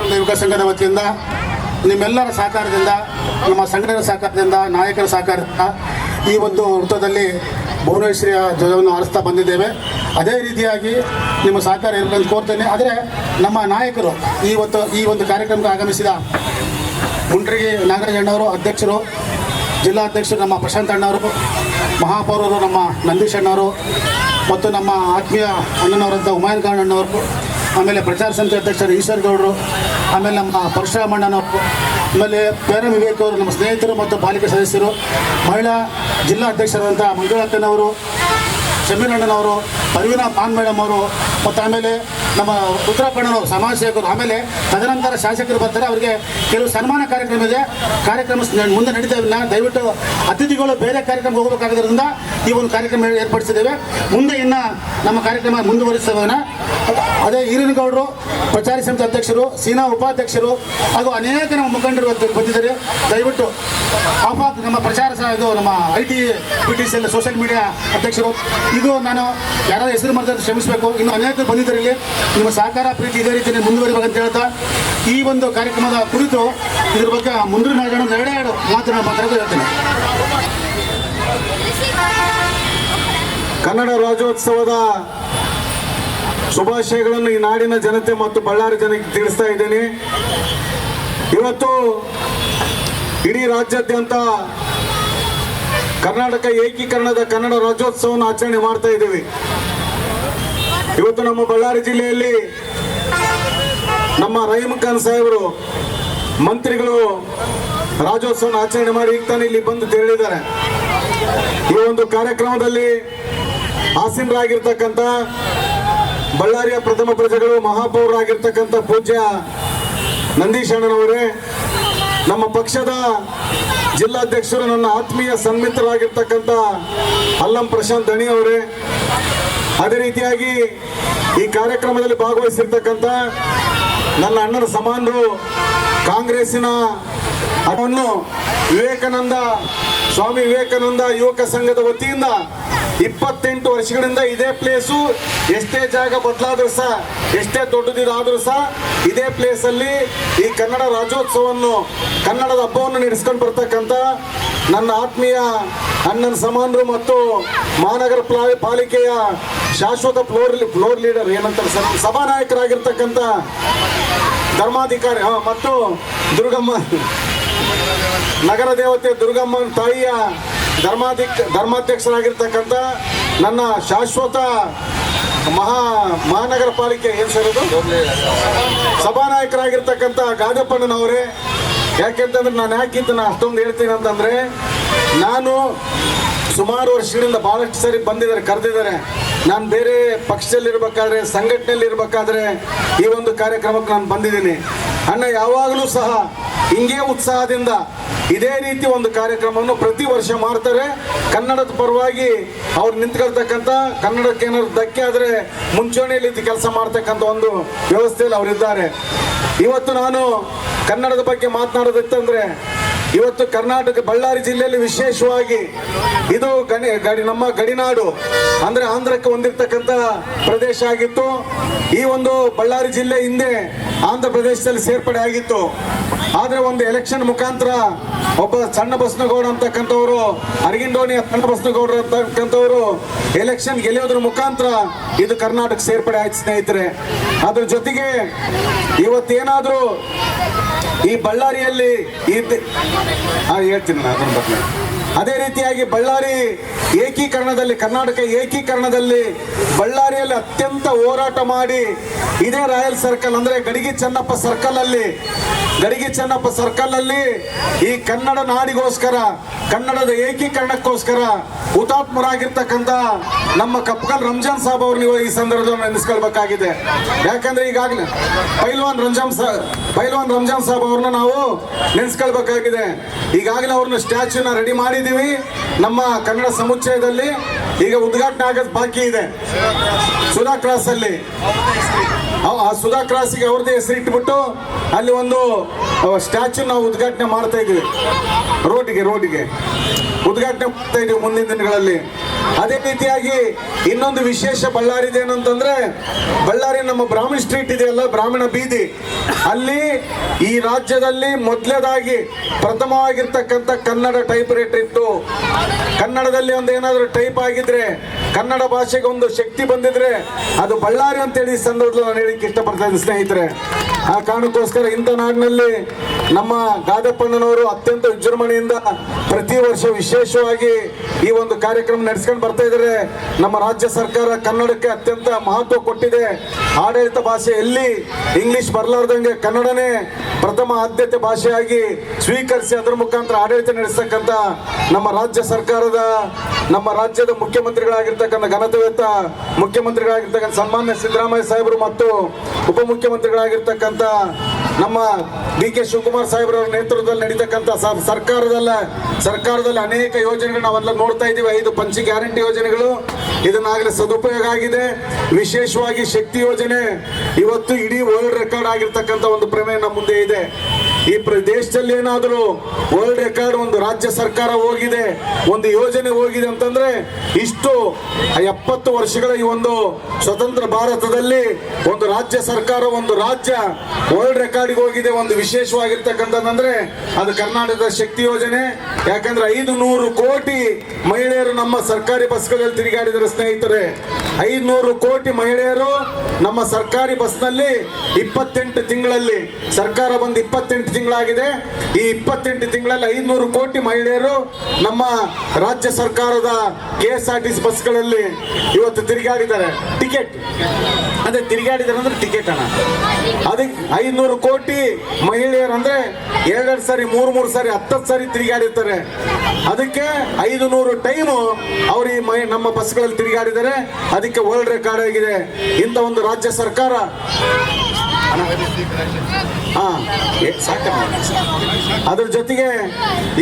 ಕನ್ನಡ ಯುವಕ ಸಂಘದ ವತಿಯಿಂದ ನಿಮ್ಮೆಲ್ಲರ ಸಹಕಾರದಿಂದ, ನಮ್ಮ ಸಂಘಟನೆಯ ಸಹಕಾರದಿಂದ, ನಾಯಕರ ಸಹಕಾರದಿಂದ ಈ ಒಂದು ವೃತ್ತದಲ್ಲಿ ಭುವನೇಶ್ವರಿಯ ಧ್ವಜವನ್ನು ಹಾರಿಸ್ತಾ ಬಂದಿದ್ದೇವೆ. ಅದೇ ರೀತಿಯಾಗಿ ನಿಮ್ಮ ಸಹಕಾರ ಇರಬೇಕಂತ ಕೋರ್ತೇನೆ. ಆದರೆ ನಮ್ಮ ನಾಯಕರು ಈ ಒಂದು ಕಾರ್ಯಕ್ರಮಕ್ಕೆ ಆಗಮಿಸಿದ ಮುಂಡ್ರಿಗಿ ನಾಗರಾಜ್ ಅಣ್ಣವರು ಅಧ್ಯಕ್ಷರು, ಜಿಲ್ಲಾಧ್ಯಕ್ಷರು ನಮ್ಮ ಪ್ರಶಾಂತ್ ಅಣ್ಣವರು, ಮಹಾಪೌರರು ನಮ್ಮ ನಂದೀಶ್ ಅಣ್ಣವರು ಮತ್ತು ನಮ್ಮ ಆತ್ಮೀಯ ಅಣ್ಣನವರಂಥ ಹುಮಾಯೂನ್ ಖಾನ್ ಅಣ್ಣವರು, ಆಮೇಲೆ ಪ್ರಚಾರ ಸಮಿತಿ ಅಧ್ಯಕ್ಷರು ಈಶ್ವರ್ ಗೌಡರು, ಆಮೇಲೆ ನಮ್ಮ ಪರಶುರಾಮ ಅಣ್ಣನವರು, ಆಮೇಲೆ ಪೇರ ವಿವೇಕ್ ಅವರು, ನಮ್ಮ ಸ್ನೇಹಿತರು ಮತ್ತು ಪಾಲಿಕೆ ಸದಸ್ಯರು, ಮಹಿಳಾ ಜಿಲ್ಲಾ ಅಧ್ಯಕ್ಷರಾದಂಥ ಮಂಜುಳಾಕ್ಕನವರು, ಶಮೀರ್ ಅಣ್ಣನವರು, ಪರ್ವೀನಾ ಪಾನ್ ಮೇಡಮ್ ಅವರು, ಮತ್ತು ಆಮೇಲೆ ನಮ್ಮ ಉತ್ತರಾಖಂಡನವರು ಸಮಾಜ ಸೇವಕರು, ಆಮೇಲೆ ತದನಂತರ ಶಾಸಕರು ಬರ್ತಾರೆ. ಅವರಿಗೆ ಕೆಲವು ಸನ್ಮಾನ ಕಾರ್ಯಕ್ರಮ ಇದೆ. ಕಾರ್ಯಕ್ರಮ ಮುಂದೆ ನಡೀತಾ ಇಲ್ಲ. ದಯವಿಟ್ಟು ಅತಿಥಿಗಳು ಬೇರೆ ಕಾರ್ಯಕ್ರಮಕ್ಕೆ ಹೋಗಬೇಕಾಗೋದ್ರಿಂದ ಈ ಒಂದು ಕಾರ್ಯಕ್ರಮ ಏರ್ಪಡಿಸಿದ್ದೇವೆ. ಮುಂದೆ ಇನ್ನು ನಮ್ಮ ಕಾರ್ಯಕ್ರಮ ಮುಂದುವರಿಸ್ತೇವೆ. ಅದೇ ಈರನಗೌಡರು ಪ್ರಚಾರ ಸಮಿತಿ ಅಧ್ಯಕ್ಷರು, ಸೀನಾ ಉಪಾಧ್ಯಕ್ಷರು ಹಾಗೂ ಅನೇಕ ನಮ್ಮ ಮುಖಂಡರು ಬಂದಿದ್ದಾರೆ. ದಯವಿಟ್ಟು ಆಫಾಕ್ ನಮ್ಮ ಪ್ರಚಾರ ಇದು ನಮ್ಮ IT PTC ಸೋಷಿಯಲ್ ಮೀಡಿಯಾ ಅಧ್ಯಕ್ಷರು, ಇದು ನಾನು ಯಾರಾದ್ರೂ ಹೆಸರು ಮಾಡಿದ್ರೆ ಕ್ಷಮಿಸಬೇಕು. ಇನ್ನು ಅನೇಕರು ಬಂದಿದ್ದಾರೆ. ಇಲ್ಲಿ ನಿಮ್ಮ ಸಹಕಾರ ಪ್ರೀತಿ ಇದೇ ರೀತಿ ಮುಂದುವರಿಬೇಕಂತ ಹೇಳ್ತಾ ಈ ಒಂದು ಕಾರ್ಯಕ್ರಮದ ಕುರಿತು ಇದ್ರ ಬಗ್ಗೆ ಮುಂದಿನ ಎರಡೆರಡು ಮಾತನಾಡೋದು ಹೇಳ್ತೇನೆ. ಕನ್ನಡ ರಾಜ್ಯೋತ್ಸವದ ಶುಭಾಶಯಗಳನ್ನು ಈ ನಾಡಿನ ಜನತೆ ಮತ್ತು ಬಳ್ಳಾರಿ ಜನಕ್ಕೆ ತಿಳಿಸ್ತಾ ಇದ್ದೇನೆ. ಇವತ್ತು ಇಡೀ ರಾಜ್ಯಾದ್ಯಂತ ಕರ್ನಾಟಕ ಏಕೀಕರಣದ ಕನ್ನಡ ರಾಜ್ಯೋತ್ಸವವನ್ನು ಆಚರಣೆ ಮಾಡ್ತಾ ಇದ್ದೀವಿ. ಇವತ್ತು ನಮ್ಮ ಬಳ್ಳಾರಿ ಜಿಲ್ಲೆಯಲ್ಲಿ ನಮ್ಮ ರಹೀಮ್ ಖಾನ್ ಸಾಹೇಬರು ಮಂತ್ರಿಗಳು ರಾಜ್ಯೋತ್ಸವನ ಆಚರಣೆ ಮಾಡಿ ಈಗ ತಾನೇ ಇಲ್ಲಿ ಬಂದು ಹೇಳಿದ್ದಾರೆ. ಈ ಒಂದು ಕಾರ್ಯಕ್ರಮದಲ್ಲಿ ಆಸೀನರಾಗಿರ್ತಕ್ಕಂಥ ಬಳ್ಳಾರಿಯ ಪ್ರಥಮ ಪ್ರಜೆಗಳು ಮಹಾಪೌರರಾಗಿರ್ತಕ್ಕಂಥ ಪೂಜ್ಯ ನಂದೀಶ್ ಅಣ್ಣನವರೇ, ನಮ್ಮ ಪಕ್ಷದ ಜಿಲ್ಲಾಧ್ಯಕ್ಷರು, ನನ್ನ ಆತ್ಮೀಯ ಸನ್ಮಿತ್ರರಾಗಿರ್ತಕ್ಕಂಥ ಅಲ್ಲಂ ಪ್ರಶಾಂತ್ ದಣಿ ಅವರೇ, ಅದೇ ರೀತಿಯಾಗಿ ಈ ಕಾರ್ಯಕ್ರಮದಲ್ಲಿ ಭಾಗವಹಿಸಿರ್ತಕ್ಕಂಥ ನನ್ನ ಅಣ್ಣನ ಸಮಾನರು ಕಾಂಗ್ರೆಸ್ಸಿನ ಅವನು ಸ್ವಾಮಿ ವಿವೇಕಾನಂದ ಯುವಕ ಸಂಘದ ವತಿಯಿಂದ 28 ವರ್ಷಗಳಿಂದ ಇದೇ ಪ್ಲೇಸು, ಎಷ್ಟೇ ಜಾಗ ಬದಲಾದರೂ ಸಹ, ಎಷ್ಟೇ ದೊಡ್ಡದಿದಾದರೂ ಸಹ ಇದೇ ಪ್ಲೇಸಲ್ಲಿ ಈ ಕನ್ನಡ ರಾಜ್ಯೋತ್ಸವವನ್ನು, ಕನ್ನಡದ ಹಬ್ಬವನ್ನು ನಡೆಸ್ಕೊಂಡು ಬರ್ತಕ್ಕಂಥ ನನ್ನ ಆತ್ಮೀಯ ಅಣ್ಣನ ಸಮಾನರು ಮತ್ತು ಮಹಾನಗರ ಪಾಲಿಕೆಯ ಶಾಶ್ವತ ಫ್ಲೋರ್ ಲೀಡರ್ ಏನಂತಾರೆ ಸಭಾನಾಯಕರಾಗಿರ್ತಕ್ಕಂಥ ಧರ್ಮಾಧಿಕಾರಿ ಮತ್ತು ದುರ್ಗಮ್ಮ ನಗರ ದೇವತೆ ದುರ್ಗಮ್ಮನ ತಾಯಿಯ ಧರ್ಮಾಧ್ಯಕ್ಷರಾಗಿರ್ತಕ್ಕಂಥ ನನ್ನ ಶಾಶ್ವತ ಮಹಾನಗರ ಪಾಲಿಕೆ ಏನು ಸೇರೋದು ಸಭಾನಾಯಕರಾಗಿರ್ತಕ್ಕಂಥ ಗಾದಪ್ಪಣ್ಣನವರೇ. ಯಾಕೆಂತಂದ್ರೆ ನಾನು ಅಷ್ಟೊಂದು ಹೇಳ್ತೀನಿ ಅಂತಂದ್ರೆ, ನಾನು ಸುಮಾರು ವರ್ಷಗಳಿಂದ ಬಹಳಷ್ಟು ಸರಿ ಬಂದಿದ್ದಾರೆ, ಕರೆದಿದ್ದಾರೆ. ನಾನು ಬೇರೆ ಪಕ್ಷದಲ್ಲಿರ್ಬೇಕಾದ್ರೆ, ಸಂಘಟನೆಯಲ್ಲಿ ಇರಬೇಕಾದ್ರೆ ಈ ಒಂದು ಕಾರ್ಯಕ್ರಮಕ್ಕೆ ನಾನು ಬಂದಿದ್ದೀನಿ. ಅಣ್ಣ ಯಾವಾಗಲೂ ಸಹ ಹಿಂಗೆ ಉತ್ಸಾಹದಿಂದ ಇದೇ ರೀತಿ ಒಂದು ಕಾರ್ಯಕ್ರಮವನ್ನು ಪ್ರತಿ ವರ್ಷ ಮಾಡ್ತಾರೆ. ಕನ್ನಡದ ಪರವಾಗಿ ಅವ್ರು ನಿಂತ್ಕೊಳ್ತಕ್ಕಂಥ, ಕನ್ನಡಕ್ಕೆ ಏನಾದ್ರು ಧಕ್ಕೆ ಆದರೆ ಮುಂಚೂಣಿಯಲ್ಲಿ ಕೆಲಸ ಮಾಡ್ತಕ್ಕಂಥ ಒಂದು ವ್ಯವಸ್ಥೆಯಲ್ಲಿ ಅವರಿದ್ದಾರೆ. ಇವತ್ತು ನಾನು ಕನ್ನಡದ ಬಗ್ಗೆ ಮಾತನಾಡೋದಿತ್ತಂದ್ರೆ, ಇವತ್ತು ಕರ್ನಾಟಕ ಬಳ್ಳಾರಿ ಜಿಲ್ಲೆಯಲ್ಲಿ ವಿಶೇಷವಾಗಿ ಇದು ನಮ್ಮ ಗಡಿನಾಡು ಅಂದ್ರೆ ಆಂಧ್ರಕ್ಕೆ ಹೊಂದಿರತಕ್ಕಂಥ ಪ್ರದೇಶ ಆಗಿತ್ತು. ಈ ಒಂದು ಬಳ್ಳಾರಿ ಜಿಲ್ಲೆ ಹಿಂದೆ ಆಂಧ್ರ ಪ್ರದೇಶದಲ್ಲಿ ಸೇರ್ಪಡೆ ಆಗಿತ್ತು. ಆದ್ರೆ ಒಂದು ಎಲೆಕ್ಷನ್ ಮುಖಾಂತರ ಒಬ್ಬ ಸಣ್ಣ ಬಸ್ನಗೌಡ ಅಂತಕ್ಕಂಥವ್ರು, ಅರಗಿಂಡೋಣಿಯ ಸಣ್ಣ ಬಸ್ನಗೌಡರು ಅಂತಕ್ಕಂಥವ್ರು ಎಲೆಕ್ಷನ್ ಗೆಲ್ಲೋದ್ರ ಮುಖಾಂತರ ಇದು ಕರ್ನಾಟಕ ಸೇರ್ಪಡೆ ಆಯ್ತು ಸ್ನೇಹಿತರೆ. ಅದ್ರ ಜೊತೆಗೆ ಇವತ್ತೇನಾದ್ರೂ ಈ ಬಳ್ಳಾರಿಯಲ್ಲಿ ಹೇಳ್ತೀನಿ ನಾನು ಅದನ್ನ. ಅದೇ ರೀತಿಯಾಗಿ ಬಳ್ಳಾರಿ ಏಕೀಕರಣದಲ್ಲಿ, ಕರ್ನಾಟಕ ಏಕೀಕರಣದಲ್ಲಿ ಬಳ್ಳಾರಿಯಲ್ಲಿ ಅತ್ಯಂತ ಹೋರಾಟ ಮಾಡಿ ಇದೇ ರಾಯಲ್ ಸರ್ಕಲ್ ಅಂದ್ರೆ ಗಡಿಗಿ ಚೆನ್ನಪ್ಪ ಸರ್ಕಲ್ ಅಲ್ಲಿ ಈ ಕನ್ನಡ ನಾಡಿಗೋಸ್ಕರ, ಕನ್ನಡದ ಏಕೀಕರಣಕ್ಕೋಸ್ಕರ ಹುತಾತ್ಮರಾಗಿರ್ತಕ್ಕಂಥ ನಮ್ಮ ಕಪ್ಕಲ್ ರಂಜಾನ್ ಸಾಬ್ ಅವ್ರು ನೀವು ಈ ಸಂದರ್ಭದಲ್ಲಿ ನೆನೆಸ್ಕೊಳ್ಬೇಕಾಗಿದೆ. ಯಾಕಂದ್ರೆ ಈಗಾಗಲೇ ಪೈಲ್ವಾನ್ ರಂಜಾನ್ ಸಾಬ್ ಅವ್ರನ್ನ ನಾವು ನೆನೆಸ್ಕೊಳ್ಬೇಕಾಗಿದೆ. ಈಗಾಗಲೇ ಅವ್ರನ್ನ ಸ್ಟ್ಯಾಚ್ಯೂನ ರೆಡಿ ಮಾಡಿದ್ದೀವಿ ನಮ್ಮ ಕನ್ನಡ ಸಮುಚ್ಚಯದಲ್ಲಿ. ಈಗ ಉದ್ಘಾಟನೆ ಆಗೋದು ಬಾಕಿ ಇದೆ ಸುಧಾ ಕ್ರಾಸ್ ಅಲ್ಲಿ. ಆ ಸುಧಾ ಕ್ರಾಸಿಗೆ ಅವ್ರದ್ದೇ ಹೆಸರಿಟ್ಬಿಟ್ಟು ಅಲ್ಲಿ ಒಂದು ಸ್ಟ್ಯಾಚ್ಯೂ ನಾವು ಉದ್ಘಾಟನೆ ಮಾಡ್ತಾ ಇದೀವಿ. ರೋಡಿಗೆ ಉದ್ಘಾಟನೆ ಮಾಡ್ತಾ ಇದೀವಿ ಮುಂದಿನ ದಿನಗಳಲ್ಲಿ. ಅದೇ ರೀತಿಯಾಗಿ ಇನ್ನೊಂದು ವಿಶೇಷ ಬಳ್ಳಾರಿದೆ ಏನಂತಂದ್ರೆ, ಬಳ್ಳಾರಿ ನಮ್ಮ ಬ್ರಾಹ್ಮಣ ಸ್ಟ್ರೀಟ್ ಇದೆಯಲ್ಲ, ಬ್ರಾಹ್ಮಣ ಬೀದಿ, ಅಲ್ಲಿ ಈ ರಾಜ್ಯದಲ್ಲಿ ಮೊದಲನೇದಾಗಿ ಪ್ರಥಮವಾಗಿರ್ತಕ್ಕಂಥ ಕನ್ನಡ ಟೈಪ್ ರೈಟರ್ ಇತ್ತು. ಕನ್ನಡದಲ್ಲಿ ಒಂದು ಏನಾದರೂ ಟೈಪ್ ಆಗಿದ್ರೆ, ಕನ್ನಡ ಭಾಷೆಗೆ ಒಂದು ಶಕ್ತಿ ಬಂದಿದ್ರೆ ಅದು ಬಳ್ಳಾರಿ ಅಂತೇಳಿ ಈ ಸಂದರ್ಭದಲ್ಲಿ ನಾನು ಹೇಳಿಕ್ಕೆ ಇಷ್ಟಪಡ್ತಾ ಇದ್ದೀನಿ ಸ್ನೇಹಿತರೆ. ಆ ಕಾರಣಕ್ಕೋಸ್ಕರ ಇಂಥ ನಾಡಿನಲ್ಲಿ ನಮ್ಮ ಗಾದಪ್ಪಣ್ಣನವರು ಅತ್ಯಂತ ವಿಜೃಂಭಣೆಯಿಂದ ಪ್ರತಿ ವರ್ಷ ವಿಶೇಷವಾಗಿ ಈ ಒಂದು ಕಾರ್ಯಕ್ರಮ ನಡೆಸ್ಕೊಂಡು ಬರ್ತಾ ಇದ್ದಾರೆ. ನಮ್ಮ ರಾಜ್ಯ ಸರ್ಕಾರ ಕನ್ನಡಕ್ಕೆ ಅತ್ಯಂತ ಮಹತ್ವ ಕೊಟ್ಟಿದೆ. ಆಡಳಿತ ಭಾಷೆ ಎಲ್ಲಿ ಇಂಗ್ಲಿಷ್ ಬರಲಾರ್ದಂಗೆ ಕನ್ನಡನೇ ಪ್ರಥಮ ಆದ್ಯತೆ ಭಾಷೆಯಾಗಿ ಸ್ವೀಕರಿಸಿ ಅದರ ಮುಖಾಂತರ ಆಡಳಿತ ನಡೆಸತಕ್ಕಂಥ ನಮ್ಮ ರಾಜ್ಯ ಸರ್ಕಾರದ, ನಮ್ಮ ರಾಜ್ಯದ ಮುಖ್ಯಮಂತ್ರಿಗಳಾಗಿರ್ತಕ್ಕಂಥ ಘನತೆಯುತ ಮುಖ್ಯಮಂತ್ರಿಗಳಾಗಿರ್ತಕ್ಕಂಥ ಸನ್ಮಾನ್ಯ ಸಿದ್ದರಾಮಯ್ಯ ಸಾಹೇಬರು ಮತ್ತು ಉಪಮುಖ್ಯಮಂತ್ರಿಗಳಾಗಿರ್ತಕ್ಕಂಥ ನಮ್ಮ ಡಿ ಕೆ ಶಿವಕುಮಾರ್ ಸಾಹೇಬ್ರವರ ನೇತೃತ್ವದಲ್ಲಿ ನಡೀತಕ್ಕಂಥ ಸರ್ಕಾರದಲ್ಲಿ ಅನೇಕ ಯೋಜನೆಗಳು ನಾವೆಲ್ಲ ನೋಡ್ತಾ ಇದ್ದೀವಿ. 5 ಪಂಚ ಗ್ಯಾರಂಟಿ ಯೋಜನೆಗಳು ಇದನ್ನಾಗಲೇ ಸದುಪಯೋಗ ಆಗಿದೆ. ವಿಶೇಷವಾಗಿ ಶಕ್ತಿ ಯೋಜನೆ ಇವತ್ತು ಇಡೀ ವರ್ಲ್ಡ್ ರೆಕಾರ್ಡ್ ಆಗಿರ್ತಕ್ಕಂಥ ಒಂದು ಪ್ರಮೇಯ ನಮ್ಮ ಮುಂದೆ ಇದೆ. ಈ ದೇಶದಲ್ಲಿ ಏನಾದರೂ ವರ್ಲ್ಡ್ ರೆಕಾರ್ಡ್ ಒಂದು ರಾಜ್ಯ ಸರ್ಕಾರ ಹೋಗಿದೆ, ಒಂದು ಯೋಜನೆ ಹೋಗಿದೆ ಅಂತಂದ್ರೆ ಇಷ್ಟು 70 ವರ್ಷಗಳ ಈ ಒಂದು ಸ್ವತಂತ್ರ ಭಾರತದಲ್ಲಿ ಒಂದು ರಾಜ್ಯ ಸರ್ಕಾರ, ಒಂದು ರಾಜ್ಯ ವರ್ಲ್ಡ್ ರೆಕಾರ್ಡ್ಗೆ ಹೋಗಿದೆ. ಒಂದು ವಿಶೇಷವಾಗಿರ್ತಕ್ಕಂಥದ್ದಂದ್ರೆ ಅದು ಕರ್ನಾಟಕದ ಶಕ್ತಿ ಯೋಜನೆ. ಯಾಕಂದ್ರೆ 500 ಕೋಟಿ ಮಹಿಳೆಯರು ನಮ್ಮ ಸರ್ಕಾರಿ ಬಸ್ಗಳಲ್ಲಿ ತಿರುಗಾಡಿದರೆ ಸ್ನೇಹಿತರೆ. 500 ಕೋಟಿ ಮಹಿಳೆಯರು ನಮ್ಮ ಸರ್ಕಾರಿ ಬಸ್ನಲ್ಲಿ 28 ತಿಂಗಳಲ್ಲಿ, ಸರ್ಕಾರ ಬಂದು 28 ತಿಂಗಳಾಗಿದೆ. ಈ 28 ತಿಂಗಳಲ್ಲಿ 500 ಕೋಟಿ ಮಹಿಳೆಯರು ನಮ್ಮ ರಾಜ್ಯ ಸರ್ಕಾರದ KSRTC ಬಸ್ಗಳಲ್ಲಿ ಇವತ್ತು ತಿರುಗಾಡಿದ್ದಾರೆ. ಟಿಕೆಟ್ ಅದೇ ತಿರುಗಾಡಿದ್ದಾರೆ ಅಂದ್ರೆ ಟಿಕೆಟ್ ಅಣ್ಣ. ಅದಕ್ಕೆ 500 ಕೋಟಿ ಮಹಿಳೆಯರು ಅಂದ್ರೆ 2 ಸಾರಿ 3 ಸಾರಿ 10 ಸಾರಿ ತಿರುಗಾಡಿರ್ತಾರೆ. ಅದಕ್ಕೆ 500 ಟೈಮು ಅವರು ಈ ನಮ್ಮ ಬಸ್ಗಳಲ್ಲಿ ತಿರುಗಾಡಿದ್ದಾರೆ. ಅದಕ್ಕೆ ವರ್ಲ್ಡ್ ರೆಕಾರ್ಡ್ ಆಗಿದೆ. ಇಂಥ ಒಂದು ರಾಜ್ಯ ಸರ್ಕಾರ ಅದ್ರ ಜೊತೆಗೆ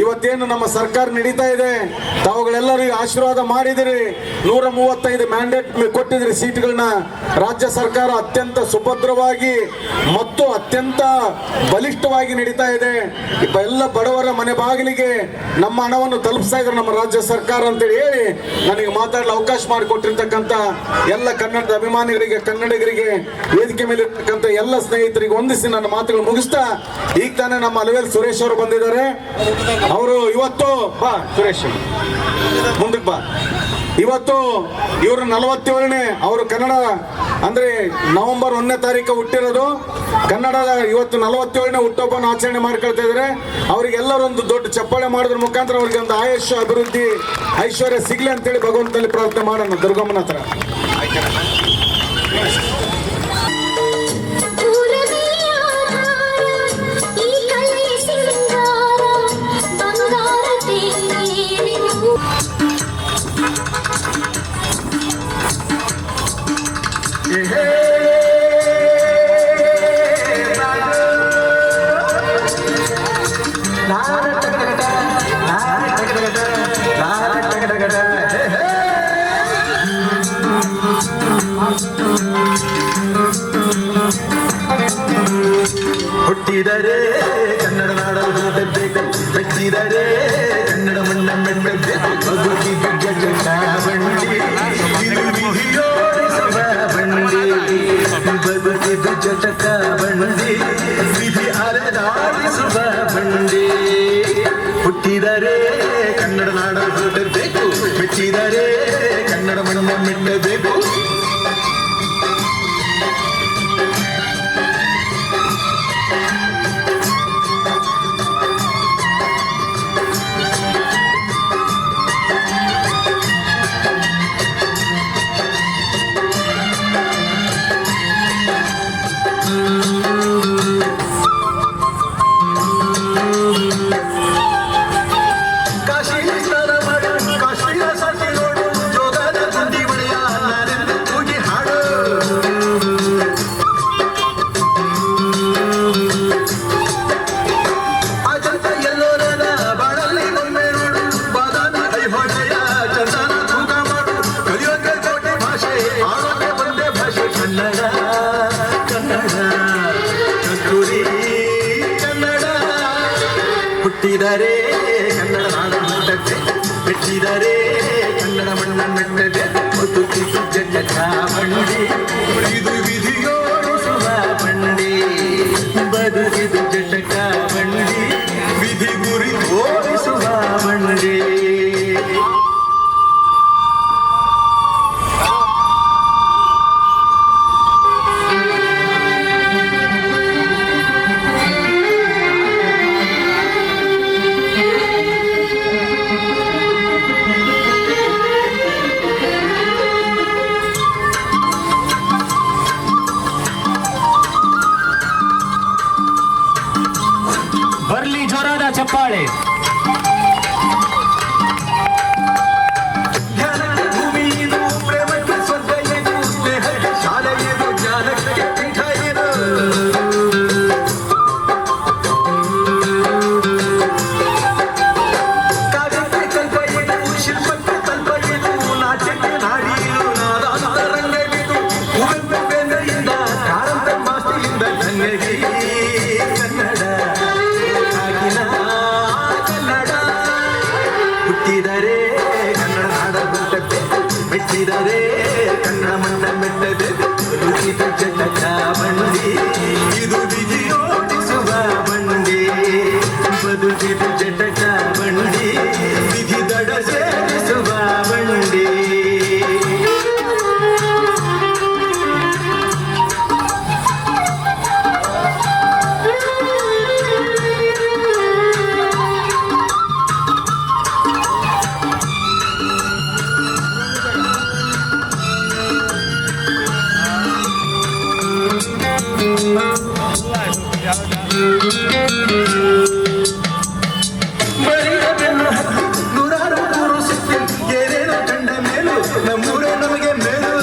ಇವತ್ತೇನು ನಮ್ಮ ಸರ್ಕಾರ ನಡೀತಾ ಇದೆ, ತಾವುಗಳೆಲ್ಲರೂ ಆಶೀರ್ವಾದ ಮಾಡಿದಿರಿ. 135 ಮ್ಯಾಂಡೇಟ್ ಕೊಟ್ಟಿದ್ರಿ ಸೀಟ್ಗಳನ್ನ. ರಾಜ್ಯ ಸರ್ಕಾರ ಅತ್ಯಂತ ಸುಭದ್ರವಾಗಿ ಮತ್ತು ಅತ್ಯಂತ ಬಲಿಷ್ಠವಾಗಿ ನಡೀತಾ ಇದೆ. ಎಲ್ಲ ಬಡವರ ಮನೆ ಬಾಗಿಲಿಗೆ ನಮ್ಮ ಹಣವನ್ನು ತಲುಪಿಸ್ತಾ ಇದ್ದಾರೆ ನಮ್ಮ ರಾಜ್ಯ ಸರ್ಕಾರ ಅಂತೇಳಿ ಹೇಳಿ ನನಗೆ ಮಾತಾಡಲು ಅವಕಾಶ ಮಾಡಿಕೊಟ್ಟಿರ್ತಕ್ಕಂಥ ಎಲ್ಲ ಕನ್ನಡದ ಅಭಿಮಾನಿಗಳಿಗೆ, ಕನ್ನಡಿಗರಿಗೆ, ವೇದಿಕೆ ಮೇಲೆ ಇರ್ತಕ್ಕಂಥ ಎಲ್ಲ ಸ್ನೇಹಿತರಿಗೆ ಹೊಂದಿಸಿ ನನ್ನ ಮಾತುಗಳು ಮುಗಿಸ್ತಾ, ಈಗ ತಾನೇ ನಮ್ಮ ಅಲವೇಲ್ ಸುರೇಶ್ ಅವರು ಬಂದಿದ್ದಾರೆ. ಅವರು ಇವತ್ತು ಬಾ ಸುರೇಶ್ ಮುಂದಕ್ಕೆ ಬಾ. ಇವತ್ತು ಇವರು 47ನೇ, ಅವರು ಕನ್ನಡ ಅಂದ್ರೆ ನವೆಂಬರ್ 1ನೇ ತಾರೀಕು ಹುಟ್ಟಿರೋದು. ಕನ್ನಡದ ಇವತ್ತು 47ನೇ ಹುಟ್ಟುಹಬ್ಬನ ಆಚರಣೆ ಮಾಡ್ಕೊಳ್ತಾ ಇದ್ದಾರೆ. ಅವರಿಗೆಲ್ಲರೊಂದು ದೊಡ್ಡ ಚಪ್ಪಾಳೆ ಮಾಡೋದ್ರ ಮುಖಾಂತರ ಅವರಿಗೆ ಒಂದು ಆಯುಷ್, ಅಭಿವೃದ್ಧಿ, ಐಶ್ವರ್ಯ ಸಿಗ್ಲಿ ಅಂತೇಳಿ ಭಗವಂತನಲ್ಲಿ ಪ್ರಾರ್ಥನೆ ಮಾಡೋಣ ದುರ್ಗಮ್ಮನ ಹತ್ರ. ಹುಟ್ಟಿದರೆ ಕನ್ನಡ ನಾಡಲು ಹುಟ್ಟಬೇಕು, ಬೆಚ್ಚಿದರೆ ಕನ್ನಡ ಮಣ್ಣ ಮೆಟ್ಟಬೇಕು. ಬಂಡಿ ವಿಧಿಯೋಡಿಸುವ ಬಂಡಿ, ಬದುಕಿದು ಜಟಕ ಬಂಡಿ, ವಿಧಿ ಅಲೆದಾಡಿಸುವ ಬಂಡಿ. ಹುಟ್ಟಿದರೆ ಕನ್ನಡ ನಾಡಲು ಹುಟ್ಟಬೇಕು, ಬೆಚ್ಚಿದರೆ ಕನ್ನಡ ಮಣ್ಣ ಮೆಟ್ಟಬೇಕು. ಹುಟ್ಟಿದರೆ ಕನ್ನಡ ನಾಡ ಮೆಟ್ಟದೆ ಮೆಟ್ಟಿದರೆ ಕನ್ನಡ ಮಣ್ಣ ಮೆಟ್ಟದೆ ಬದುಕಿದು ಜಟಕ ಬಂಡಿ ಇದು ವಿಧಿಯೋಡಿಸುವ ಬಂಡಿ ಬದುಕಿದು ಜಟಕ ಬಂಡಿ ವಿಧಿ ಗುರಿ ಓಡಿಸುವ ಬಂಡಿ ಬರ್ಲಿ ಜೋರಾದ ಚಪ್ಪಾಳೆ. ಭೂಮಿ ಇದು ಪ್ರೇಮಕ್ಕೆ ಸ್ವರ್ಗ ಇದು ಸ್ನೇಹಕ್ಕೆ ಶಾಲೆ ಇದು ಜ್ಞಾನಕ್ಕೆ ಪೀಠ ಇದು ಕಾವ್ಯಕ್ಕೆ ಕಲ್ಪ ಇದು ಶಿಲ್ಪಕ್ಕೆ ಕಲ್ಪ ಇದು ನಾಟ್ಯಕ್ಕೆ ನಾಡಿ ಇದು ನಾದಾಂತರಂಗವಿದು ಕುವೆಂಪು ಬೇಂದ್ರೆಯಿಂದ ಕಾರಂತ ಮಾಸ್ತಿಯಿಂದ ಗಂಗೆಗೆ ಕನ್ನಡ ಆಗಿನ ಕನ್ನಡ ಹುಟ್ಟಿದರೆ ಕನ್ನಡ ನಾಡ ಮೆಟ್ಟದೆ ಮೆಟ್ಟಿದರೆ ಕನ್ನಡ ಮಣ್ಣ ಮೆಟ್ಟದೆ ಬದುಕಿದ ಜಟಕ ಬಂಡಿ ಇದು ವಿಧಿಯೋಡಿಸುವ ಬಂಡಿ ಬದುಕಿದ ಜಟಕ ಬಂಡಿ ವಿಧಿ ದಡ ಸೇರಿಸುವ ಬಂಡಿ ಬರಿಯ ಬೆನ್ನು ಹತ್ತಿ ನೂರಾರು ಊರು ಸುತ್ತಿ ಏನೇನೋ ಕಂಡ ಮೇಲು ನಮ್ಮೂರೇ ನಮಗೆ ಮೇಲು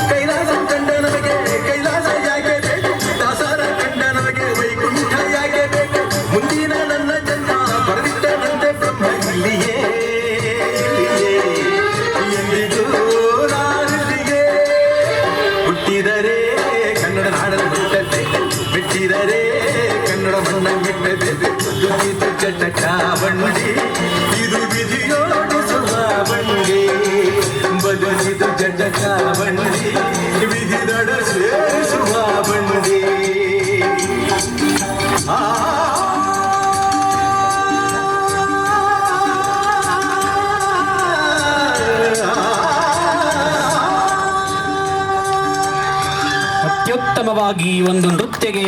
ಕೈಲಾಸ ಕಂಡ ನಮಗೆ ಕೈಲಾಸ ಯಾಕೆ ಬೇಕು ದಾಸರ ಕಂಡ ನಮಗೆ ವೈಕುಂಠ ಯಾಕೆ ಬೇಕು ಮುಂದಿನ ನನ್ನ ಜನ್ಮ ಬರೆದಿಟ್ಟನಂತೆ ಬ್ರಹ್ಮ ಇಲ್ಲಿಯೇ ಎಂದಿಗೂ ನಾನಿಲ್ಲಿಗೆ ಹುಟ್ಟಿದರೆ ಕನ್ನಡ ನಾಡಲು ಮೆಟ್ಟದೆ ಮೆಟ್ಟಿದರೆ ಕನ್ನಡ ಮಣ್ಣ ಮೆಟ್ಟದೆ ಬದುಕಿದ ಜಟಕ ಬಂಡಿ ಇದು ವಿಧಿಯೋಡಿಸುವ ಬಂಡಿ ಬದುಕಿದ ಜಟಕ ಬಂಡಿ ವಿಧಿ ದಡ ಸೇರಿಸುವ ಬಂಡಿ ಅತ್ಯುತ್ತಮವಾಗಿ ಒಂದು ನೃತ್ಯಗೆ